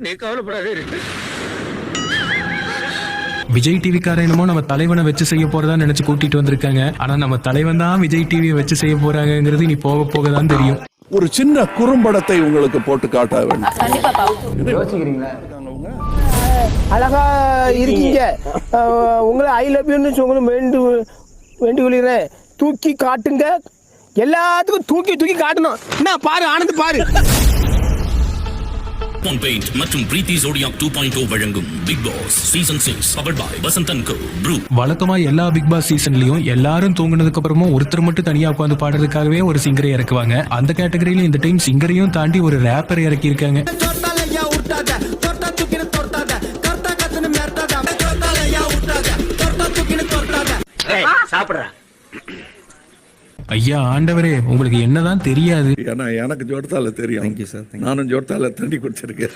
நீ கவலைப்படாதே. விஜய் டிவிக்கார என்னமோ நம்ம தலைவனை வச்சு செய்ய போறதா நினைச்சு கூட்டிட்டு வந்திருக்காங்க. ஆனா நம்ம தலைவன் தான் விஜய் டிவியை வச்சு செய்ய போறாங்கிறது நீ போக போக தான் தெரியும். ஒரு சின்ன குறும்படத்தை உங்களுக்கு போட்டு காட்ட வேண்டும். யோசிக்கிறீங்களா? அழகா இருக்கீங்க. உங்களை ஐ லவ் யூன்னு வேண்டி கொள்கிறேன். தூக்கி காட்டுங்க, எல்லாத்துக்கும் தூக்கி தூக்கி காட்டணும். என்ன பாரு ஆனந்த் பாரு. பெயிண்ட் மற்றும் பிரீத்தி ஜோடியாக் 2.0 வழங்கும் Bigg Boss season 6 powered by Vasanth & co Bru. வழக்கமா எல்லா பிக் பாஸ் சீசன்லயும் எல்லாரும் தூங்குனதுக்கு அப்புறமும் ஒருத்தர் மட்டும் தனியா உட்காந்து பாடுறதுக்காகவே ஒரு சிங்கரை இறக்குவாங்க. அந்த கேட்டகரியில இந்த டைம் சிங்கரையும் தாண்டி ஒரு ரேப்பரை இறக்கி இருக்காங்க. ஐயா ஆண்டவரே, உங்களுக்கு என்னதான் தெரியாது. ஏன்னா எனக்கு ஜோர்த்தால தெரியும். நானும் ஜோர்த்தால தண்ணி குடிச்சிருக்கேன்.